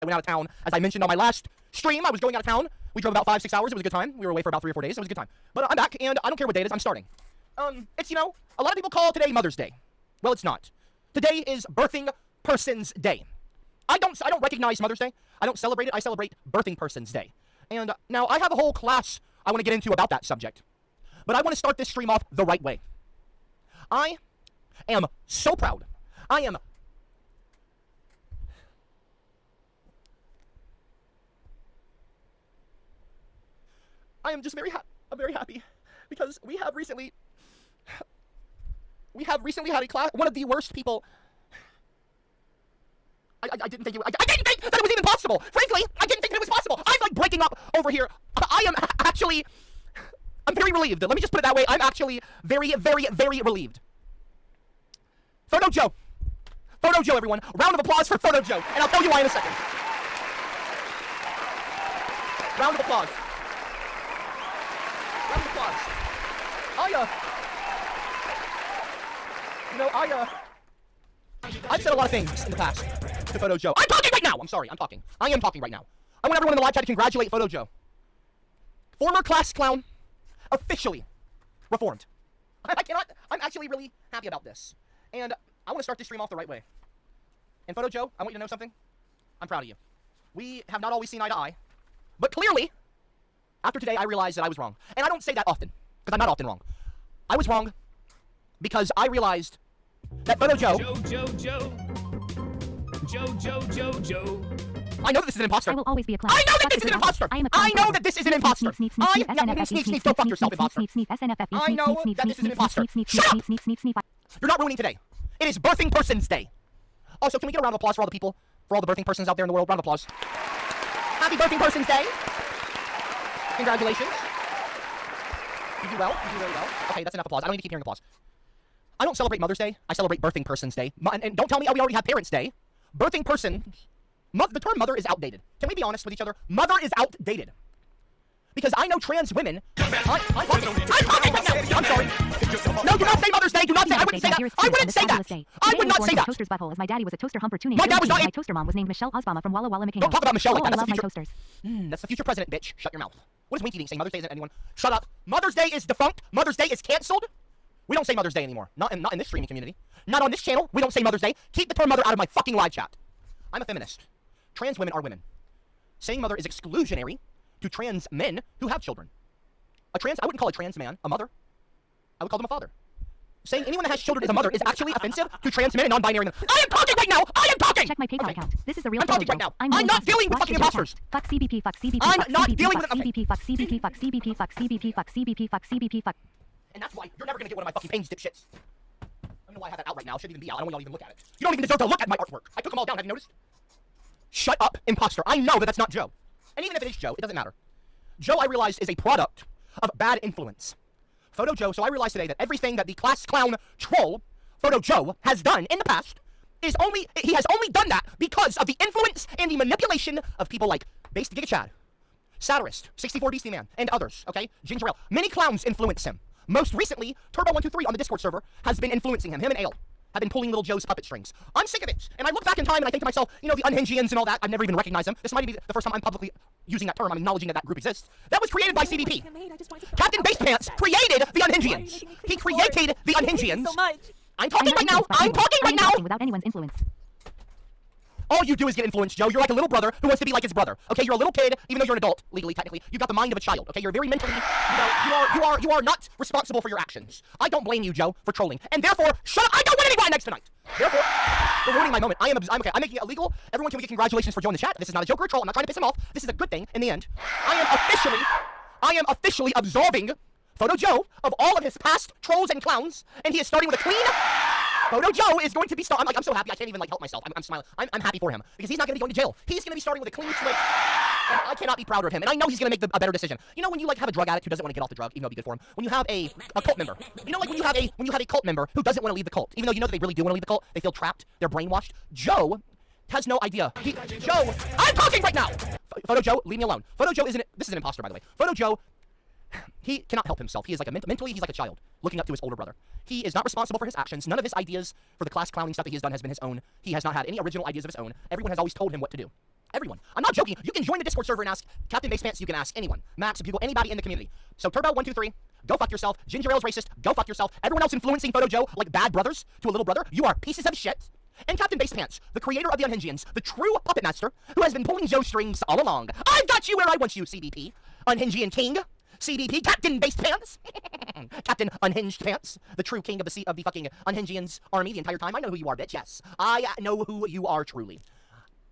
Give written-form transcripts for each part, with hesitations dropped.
went out of town. As I mentioned on my last stream, I was going out of town. We drove about 5-6 hours. It was a good time. We were away for about 3 or 4 days. It was a good time. But I'm back, and I don't care what day it is. I'm starting. It's, you know, a lot of people call today Mother's Day. Well, it's not. Today is Birthing Person's Day. I don't recognize Mother's Day. I don't celebrate it. I celebrate Birthing Person's Day. And now I have a whole class I want to get into about that subject. But I want to start this stream off the right way. I am so proud. I am just very happy because we have recently had a class. One of the worst people. I didn't think that it was even possible. Frankly, I didn't think that it was possible. I'm like breaking up over here. I'm very relieved. Let me just put it that way. I'm actually very relieved. Photo Joe. Photo Joe, everyone. Round of applause for Photo Joe. And I'll tell you why in a second. Round of applause. Round of applause. I've said a lot of things in the past to Photo Joe. I'm talking right now! I'm sorry, I'm talking. I am talking right now. I want everyone in the live chat to congratulate Photo Joe. Former class clown, officially reformed. I'm actually really happy about this. And I want to start this stream off the right way. And Photo Joe, I want you to know something. I'm proud of you. We have not always seen eye to eye. But clearly, after today, I realized that I was wrong. And I don't say that often, because I'm not often wrong. I was wrong because I realized that Photo Joe... Joe. I know that this is an imposter. I will always be a clown. I know that this is an impostor. I know that this is an impostor. Sneak, go fuck yourself, impostor. I know that this is an impostor. Shut up! You're not ruining today. It is Birthing Person's Day. Also, can we get a round of applause for all the people, for all the birthing persons out there in the world? Round of applause. Happy Birthing Person's Day. Congratulations. You do well. You do very well. Okay, that's enough applause. I don't need to keep hearing applause. I don't celebrate Mother's Day. I celebrate Birthing Person's Day. And don't tell me, oh, we already have Parents' Day. Birthing person... the term mother is outdated. Can we be honest with each other? Mother is outdated. Because I know trans women... I'm talking right now! I'm sorry. No, do not say Mother's Day! Do not say... I wouldn't say that! I wouldn't say that! I would not say that! Toaster's butthole, as my daddy was a toaster humper tuning. My dad was not... My toaster mom was named Michelle Osbama from Walla Walla McCain. Don't talk about Michelle like that. I love my toasters. That's the future president, bitch. Shut your mouth. What is Winky saying? Mother's Day isn't anyone. Shut up. Mother's Day is defunct. Mother's Day is canceled. We don't say Mother's Day anymore. Not in this streaming community. Not on this channel. We don't say Mother's Day. Keep the term mother out of my fucking live chat. I'm a feminist. Trans women are women. Saying mother is exclusionary to trans men who have children. I wouldn't call a trans man a mother. I would call them a father. Saying anyone that has children is a mother is actually offensive to trans men and non-binary men. I am talking right now! I am talking! Check my PayPal account. This is a real I'm talking right now. I'm not dealing with fucking imposters. Fuck CBP, fuck CBP, I'm not dealing with CBP, fuck CBP, fuck CBP, fuck CBP, fuck CBP, fuck CBP, fuck. And that's why you're never gonna get one of my fucking pains, dipshits. I don't know why I have that out right now. It shouldn't even be out. I don't want y'all to even look at it. You don't even deserve to look at my artwork. I took them all down. Have you noticed? Shut up, imposter. I know that that's not Joe. And even if it is Joe, it doesn't matter. Joe, I realized, is a product of bad influence. Photo Joe, so I realized today that everything that the class clown troll, Photo Joe, has done in the past he has only done that because of the influence and the manipulation of people like Based Giga Chad, Satirist, 64 DC Man, and others, okay? Ginger Ale. Many clowns influence him. Most recently, Turbo123 on the Discord server has been influencing him. Him and Ale have been pulling little Joe's puppet strings. I'm sick of it. And I look back in time and I think to myself, you know, the Unhingians and all that, I've never even recognized them. This might be the first time I'm publicly using that term. I'm acknowledging that that group exists. That was created by CBP. Captain Basepants created the Unhingians. He created the Unhingians. I'm talking right now. I'm talking right now. Without anyone's influence. All you do is get influenced, Joe. You're like a little brother who wants to be like his brother. Okay, you're a little kid, even though you're an adult, legally, technically. You've got the mind of a child. Okay, you're very mentally, you are not responsible for your actions. I don't blame you, Joe, for trolling. And therefore, shut up. I don't win any Ryan Eggs tonight. Therefore, we're ruining my moment. I'm okay. I'm making it illegal. Everyone, can we get congratulations for joining the chat? This is not a joke or a troll. I'm not trying to piss him off. This is a good thing in the end. I am officially absolving Photo Joe of all of his past trolls and clowns, and he is starting with a clean. Photo Joe is going to be I'm so happy I can't even help myself. I'm smiling. I'm happy for him because he's not going to be going to jail. He's going to be starting with a clean slate. And I cannot be prouder of him. And I know he's going to make a better decision. You know when you have a drug addict who doesn't want to get off the drug, even though it'd be good for him. When you have a cult member. You know, like when you have a cult member who doesn't want to leave the cult, even though you know that they really do want to leave the cult. They feel trapped. They're brainwashed. Joe has no idea. Joe, I'm talking right now. Photo Joe, leave me alone. Photo Joe isn't. This is an imposter, by the way. Photo Joe. He cannot help himself. He is like mentally, he's like a child, looking up to his older brother. He is not responsible for his actions. None of his ideas for the class clowning stuff that he has done has been his own. He has not had any original ideas of his own. Everyone has always told him what to do. Everyone. I'm not joking. You can join the Discord server and ask Captain Basepants. You can ask anyone. Max, Bugle, anybody in the community. So Turbo123, go fuck yourself. Ginger Ale's racist, go fuck yourself. Everyone else influencing Photo Joe like bad brothers to a little brother, you are pieces of shit. And Captain Basepants, the creator of the Unhingians, the true puppet master, who has been pulling Joe's strings all along. I've got you where I want you, CBP. Unhingian King. CBP, Captain Basepants. Captain Unhinged Pants, the true king of the fucking Unhingians army the entire time. I know who you are, bitch, yes. I know who you are truly.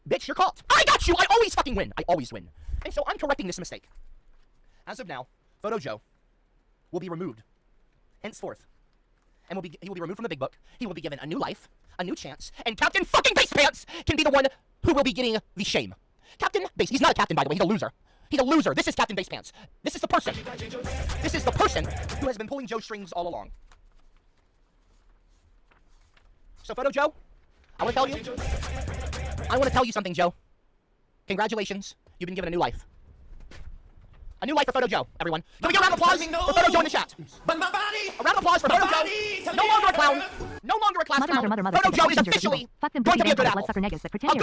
Bitch, you're caught. I got you! I always fucking win. I always win. And so I'm correcting this mistake. As of now, Photo Joe will be removed henceforth. And he will be removed from the big book. He will be given a new life, a new chance, and Captain fucking Basepants can be the one who will be getting the shame. Captain Base, he's not a captain, by the way, he's a loser. He's a loser. This is Captain Basepants. This is the person. This is the person who has been pulling Joe's strings all along. So, Photo Joe, I want to tell you something, Joe. Congratulations. You've been given a new life. A new life for Photo Joe, everyone. Can we get a round of applause for Photo Joe in the chat? A round of applause for Photo Joe. No longer a clown. No longer a class clown. Photo Joe is officially going to be a good apple. A good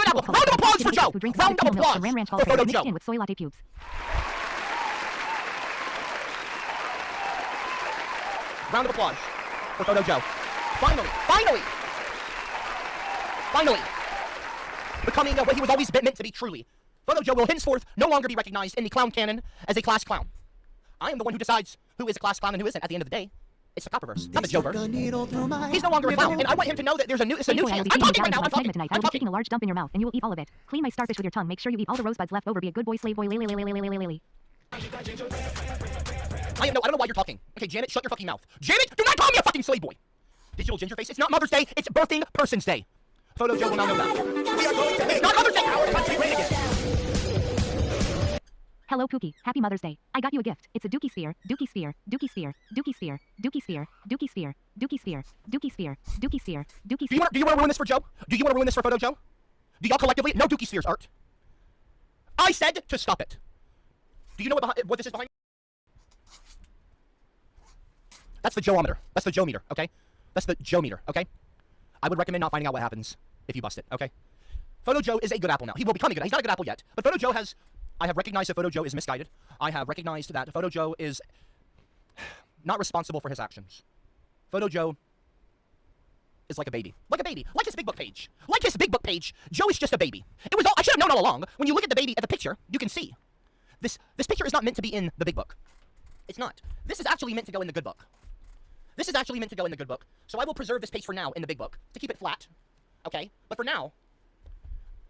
apple. Round of applause for Joe. Round of applause for Photo Joe. With soy latte pubes. Round of applause for Photo Joe. Finally. Becoming what he was always meant to be truly. Photo Joe will henceforth no longer be recognized in the clown canon as a class clown. I am the one who decides who is a class clown and who isn't at the end of the day. It's the Copperverse, not the Joeverse. He's no longer a clown, and I want him to know that there's a new chance. I'm talking right now, I'm talking. I will be taking a large dump in your mouth, and you will eat all of it. Clean my starfish with your tongue. Make sure you eat all the rosebuds left over. Be a good boy, slave boy, lily. I don't know why you're talking. Okay, Janet, shut your fucking mouth. Janet, do not call me a fucking slave boy. Digital ginger face, it's not Mother's Day, it's Birthing Person's Day. Photo Joe will now know that. It's not Mother's Day, our country reign again. Hello, Pookie. Happy Mother's Day. I got you a gift. It's a Dookie Sphere. Dookie Sphere. Dookie Sphere. Dookie Sphere. Dookie Sphere. Dookie Sphere. Dookie Sphere. Dookie Sphere. Dookie Sphere. Dookie Sphere. Do you want to ruin this for Joe? Do you want to ruin this for Photo Joe? Do y'all collectively? No Dookie Spheres, Art. I said to stop it. Do you know what this is behind? That's the Joe-ometer. That's the Joe meter, okay? That's the Joe meter, okay? I would recommend not finding out what happens if you bust it, okay? Photo Joe is a good apple now. He will become a good apple. He's not a good apple yet. But Photo Joe has... I have recognized that Photo Joe is misguided. I have recognized that Photo Joe is not responsible for his actions. Photo Joe is like a baby. Like a baby. Like his big book page. Like his big book page. Joe is just a baby. It was all... I should have known all along. When you look at the baby, at the picture, you can see. This picture is not meant to be in the big book. It's not. This is actually meant to go in the good book. This is actually meant to go in the good book. So I will preserve this page for now in the big book to keep it flat. Okay? But for now,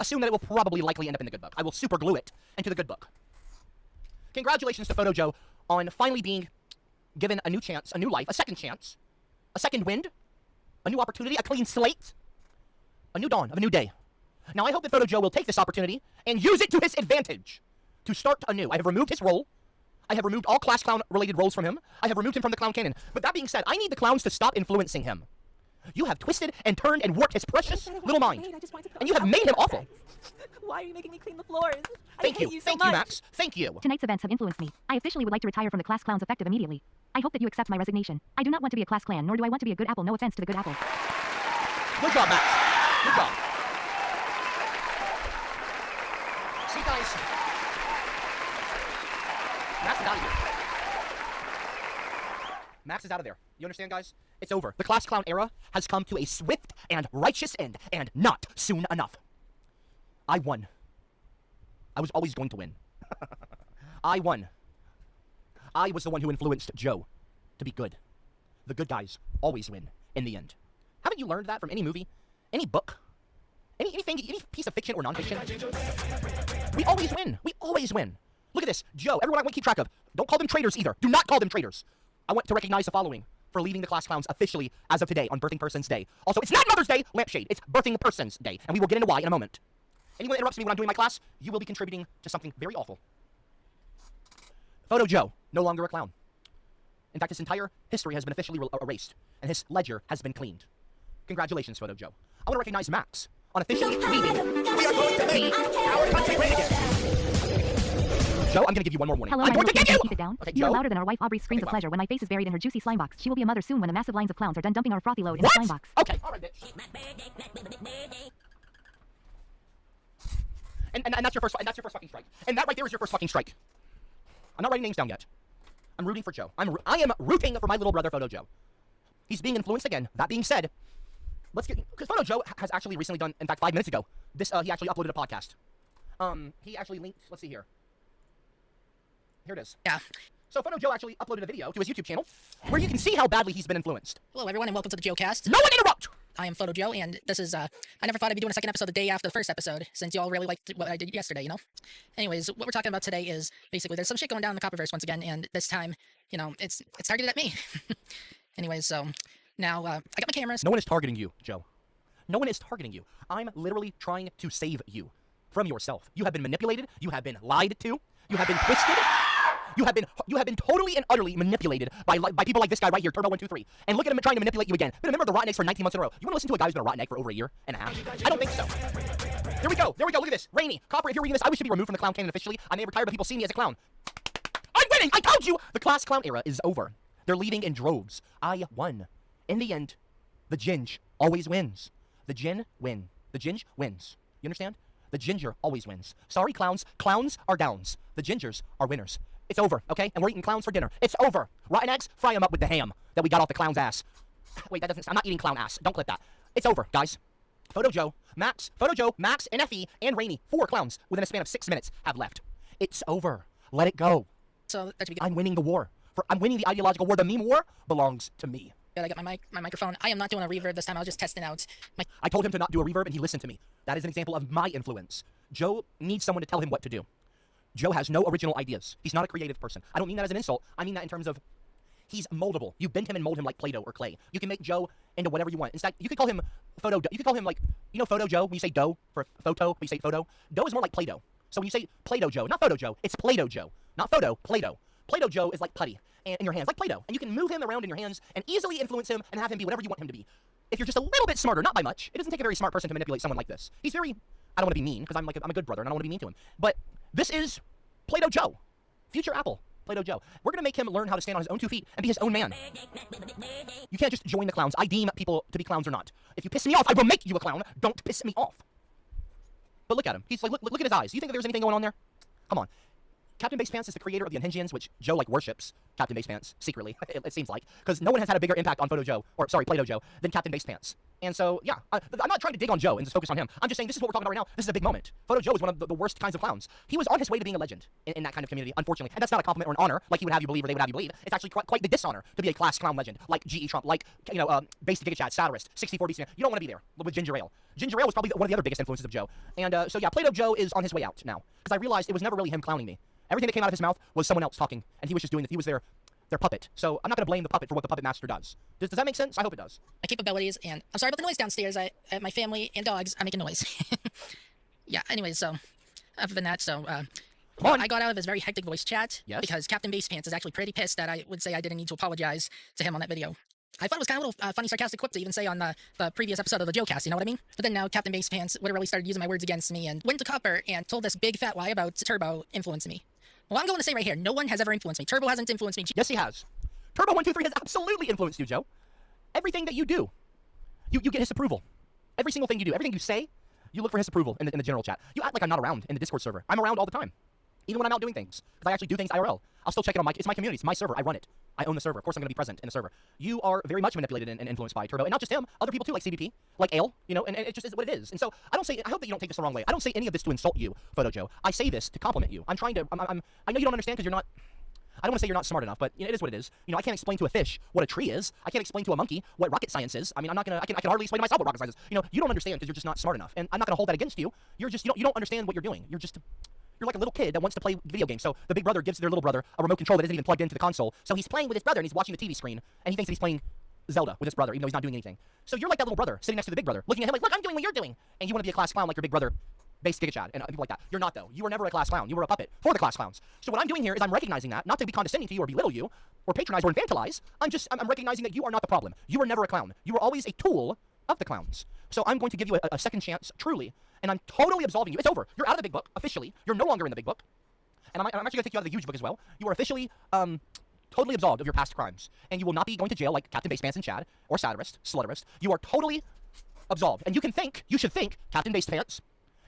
assume that it will probably likely end up in the good book. I will super glue it into the good book. Congratulations to Photo Joe on finally being given a new chance, a new life, a second chance, a second wind, a new opportunity, a clean slate, a new dawn of a new day. Now I hope that Photo Joe will take this opportunity and use it to his advantage to start anew. I have removed his role. I have removed all class clown related roles from him. I have removed him from the clown canon. But that being said, I need the clowns to stop influencing him. You have twisted and turned and warped his precious little mind. And you have made him awful. Why are you making me clean the floors? Thank you. Thank you, Max. Thank you. Tonight's events have influenced me. I officially would like to retire from the class clowns effective immediately. I hope that you accept my resignation. I do not want to be a class clan, nor do I want to be a good apple. No offense to the good apple. Good job, Max. Good job. See, guys. Max is out of here. Max is out of there. You understand, guys? It's over. The class clown era has come to a swift and righteous end, and not soon enough. I won. I was always going to win. I won. I was the one who influenced Joe to be good. The good guys always win in the end. Haven't you learned that from any movie, any book, anything, any piece of fiction or nonfiction? We always win. We always win. Look at this. Joe, everyone I want to keep track of. Don't call them traitors either. Do not call them traitors. I want to recognize the following for leaving the class clowns officially as of today on Birthing Person's Day. Also, it's not Mother's Day, lampshade. It's Birthing Person's Day. And we will get into why in a moment. Anyone that interrupts me when I'm doing my class, you will be contributing to something very awful. Photo Joe, no longer a clown. In fact, his entire history has been officially erased, and his ledger has been cleaned. Congratulations, Photo Joe. I want to recognize Max on officially leaving. We are going to make our country great again. Joe, I'm going to give you one more warning. Hello, I'm going to give you! Keep it down. Okay, You are Joe. louder than our wife Aubrey's screams of pleasure when my face is buried in her juicy slime box. She will be a mother soon when the massive lines of clowns are done dumping our frothy load in the slime box. Okay, alright, bitch. And that's your first fucking strike. And that right there is your first fucking strike. I'm not writing names down yet. I'm rooting for Joe. I am rooting for my little brother, Photo Joe. He's being influenced again. That being said, because Photo Joe has actually recently done, in fact, 5 minutes ago, he actually uploaded a podcast. He actually linked, let's see here. Here it is. Yeah. So Photo Joe actually uploaded a video to his YouTube channel where you can see how badly he's been influenced. Hello, everyone, and welcome to the JoeCast. No one interrupt! I am Photo Joe, and this is, I never thought I'd be doing a second episode the day after the first episode, since y'all really liked what I did yesterday, you know? Anyways, what we're talking about today is, basically, there's some shit going down in the Copperverse once again, and this time, you know, it's targeted at me. Anyways, so, now, I got my cameras. No one is targeting you, Joe. No one is targeting you. I'm literally trying to save you from yourself. You have been manipulated. You have been lied to. You have been twisted. You have been totally and utterly manipulated by people like this guy right here, Turbo123. And look at him trying to manipulate you again. Been a member of the Rotten Eggs for 19 months in a row. You want to listen to a guy who's been a Rotten Egg for over a year and a half? I don't think so. Here we go. There we go. Look at this. Rainy. Copper, if you're reading this, I wish to be removed from the clown canon officially. I may have retired, but people see me as a clown. I'm winning! I told you! The class clown era is over. They're leaving in droves. I won. In the end, the ginge always wins. The gin win. The ginge wins. You understand? The ginger always wins. Sorry, clowns. Clowns are downs. The gingers are winners. It's over, okay? And we're eating clowns for dinner. It's over. Rotten eggs, fry them up with the ham that we got off the clown's ass. Wait, that doesn't... I'm not eating clown ass. Don't clip that. It's over, guys. Photo Joe, Max, NFE, and Rainy, 4 clowns within a span of 6 minutes have left. It's over. Let it go. So, that should be good. I'm winning the war. I'm winning the ideological war. The meme war belongs to me. I got my microphone. I am not doing a reverb this time. I was just testing out my... I told him to not do a reverb, and he listened to me. That is an example of my influence. Joe needs someone to tell him what to do. Joe has no original ideas. He's not a creative person. I don't mean that as an insult. I mean that in terms of he's moldable. You bend him and mold him like Play-Doh or clay. You can make Joe into whatever you want. Instead, you could call him Photo. You could call him like, you know, Photo Joe. When you say dough for photo, when you say photo, dough is more like Play-Doh. So when you say Play-Doh Joe, not Photo Joe, it's Play-Doh Joe, not photo. Play-Doh. Play-Doh Joe is like putty in your hands, like Play-Doh, and you can move him around in your hands and easily influence him and have him be whatever you want him to be. If you're just a little bit smarter, not by much. It doesn't take a very smart person to manipulate someone like this. He's very. I don't want to be mean because I'm a good brother and I don't want to be mean to him. But this is Play-Doh Joe. Future Apple. Play-Doh Joe. We're going to make him learn how to stand on his own 2 feet and be his own man. You can't just join the clowns. I deem people to be clowns or not. If you piss me off, I will make you a clown. Don't piss me off. But look at him. He's like, look at his eyes. You think that there's anything going on there? Come on. Captain Basepants is the creator of the Unhingians, which Joe, like, worships Captain Basepants, secretly, it seems like. Because no one has had a bigger impact on Play-Doh Joe, than Captain Basepants. And so, yeah, I'm not trying to dig on Joe and just focus on him. I'm just saying this is what we're talking about right now. This is a big moment. Photo Joe is one of the worst kinds of clowns. He was on his way to being a legend in that kind of community, unfortunately. And that's not a compliment or an honor, like he would have you believe or they would have you believe. It's actually quite the dishonor to be a class clown legend, like G.E. Trump, like, you know, Basic Giga Chat, Satirist, 64 Beast Man. You don't want to be there with Ginger Ale. Ginger Ale was probably one of the other biggest influences of Joe. And so, yeah, Play-Doh Joe is on his way out now. Because I realized it was never really him clowning me. Everything that came out of his mouth was someone else talking, and he was just doing it. He was their puppet. So I'm not going to blame the puppet for what the puppet master does. Does that make sense? I hope it does. My capabilities, and I'm sorry about the noise downstairs. My family and dogs are making noise. Yeah, anyways, so, other than that, so, I got out of his very hectic voice chat. Yes? Because Captain Basepants is actually pretty pissed that I would say I didn't need to apologize to him on that video. I thought it was kind of a little funny, sarcastic quip to even say on the previous episode of the JoeCast, you know what I mean? But then now Captain Basepants literally started using my words against me and went to Copper and told this big fat lie about Turbo influencing me. Well, I'm going to say right here, no one has ever influenced me. Turbo hasn't influenced me. Yes, he has. Turbo123 has absolutely influenced you, Joe. Everything that you do, you get his approval. Every single thing you do, everything you say, you look for his approval in the general chat. You act like I'm not around in the Discord server. I'm around all the time. Even when I'm out doing things. Because I actually do things IRL. I'll still check it on it's my community. It's my server. I run it. I own the server. Of course I'm going to be present in the server. You are very much manipulated and influenced by Turbo. And not just him. Other people too, like CBP, like Ale, you know, and it just is what it is. And so I hope that you don't take this the wrong way. I don't say any of this to insult you, Photo Joe. I say this to compliment you. I know you don't understand because you're not, I don't want to say you're not smart enough, but you know, it is what it is. You know, I can't explain to a fish what a tree is. I can't explain to a monkey what rocket science is. I mean, I can hardly explain to myself what rocket science is. You know, you don't understand because you're just not smart enough. And I'm not going to hold that against you. You don't understand what you're doing. You're like a little kid that wants to play video games. So the big brother gives their little brother a remote control that isn't even plugged into the console. So he's playing with his brother and he's watching the TV screen and he thinks that he's playing Zelda with his brother, even though he's not doing anything. So you're like that little brother sitting next to the big brother, looking at him like, look, I'm doing what you're doing. And you want to be a class clown like your big brother, Basic Giga Chad, and people like that. You're not, though. You were never a class clown. You were a puppet for the class clowns. So what I'm doing here is I'm recognizing that, not to be condescending to you or belittle you or patronize or infantilize. I'm recognizing that you are not the problem. You were never a clown. You were always a tool of the clowns. So I'm going to give you a second chance, truly, and I'm totally absolving you. It's over. You're out of the big book, officially. You're no longer in the big book. And I'm actually going to take you out of the huge book as well. You are officially totally absolved of your past crimes. And you will not be going to jail like Captain Basepants and Chad, or Satirist, Slutterist. You are totally absolved. And you should think, Captain Basepants,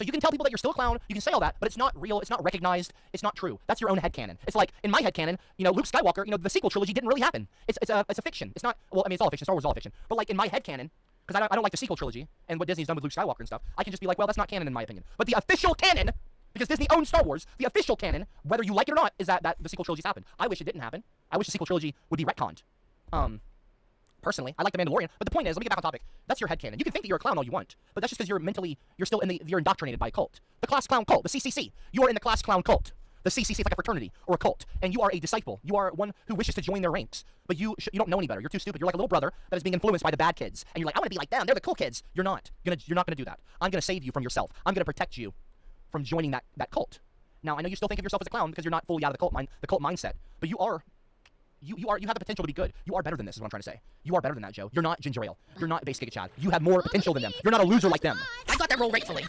So you can tell people that you're still a clown, you can say all that, but it's not real, it's not recognized, it's not true. That's your own headcanon. It's like, in my headcanon, you know, Luke Skywalker, you know, the sequel trilogy didn't really happen. It's a fiction. It's not, well, I mean, it's all a fiction, Star Wars is all a fiction. But like, in my headcanon, because I don't like the sequel trilogy, and what Disney's done with Luke Skywalker and stuff, I can just be like, well, that's not canon in my opinion. But the official canon, because Disney owns Star Wars, the official canon, whether you like it or not, is that the sequel trilogies happened. I wish it didn't happen. I wish the sequel trilogy would be retconned. Personally, I like The Mandalorian, but the point is, let me get back on topic. That's your headcanon. You can think that you're a clown all you want, but that's just because you're still you're indoctrinated by a cult. The class clown cult, the CCC. You are in the class clown cult. The CCC is like a fraternity or a cult, and you are a disciple. You are one who wishes to join their ranks, but you don't know any better. You're too stupid. You're like a little brother that is being influenced by the bad kids, and you're like, I want to be like them. They're the cool kids. You're not. You're not gonna do that. I'm gonna save you from yourself. I'm gonna protect you from joining that cult. Now, I know you still think of yourself as a clown because you're not fully out of the cult mindset, but you have the potential to be good. You are better than this, is what I'm trying to say. You are better than that, Joe. You're not Ginger Ale. You're not Base Giga Chad. You have more potential than them. You're not a loser like them. I got that role rightfully.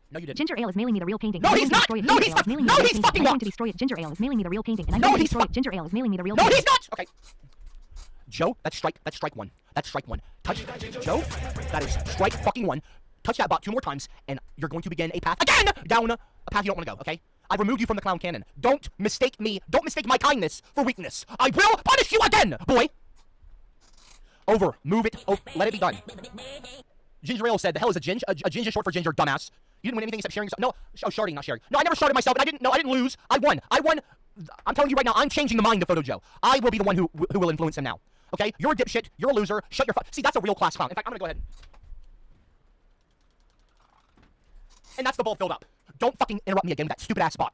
No, you didn't. Ginger Ale is mailing me the real painting. No, he's not! No, he's fucking not! I'm going to destroy it. Ginger Ale is mailing me the real painting, and I'm No, going to he's destroy it. Ginger Ale is mailing me the real No, painting. he's not! Okay. Joe, that's strike one. That's strike one. Touch, Joe, that is strike fucking one. Touch that bot 2 more times, and you're going to begin a path again down a path you don't want to go, okay? I removed you from the clown canon. Don't mistake me. Don't mistake my kindness for weakness. I will punish you again, boy! Over. Move it. Oh, let it be done. Ginger Ale said, the hell is a ginge? A ginge is short for ginger, dumbass. You didn't win anything except sharing yourself. No. Oh, sharding, not sharing. No, I never sharded myself, and I didn't lose. I won. I'm telling you right now, I'm changing the mind of Photo Joe. I will be the one who will influence him now. Okay? You're a dipshit. You're a loser. Shut your See, that's a real class clown. In fact, I'm gonna go ahead. And that's the bowl filled up. Don't fucking interrupt me again with that stupid ass bot.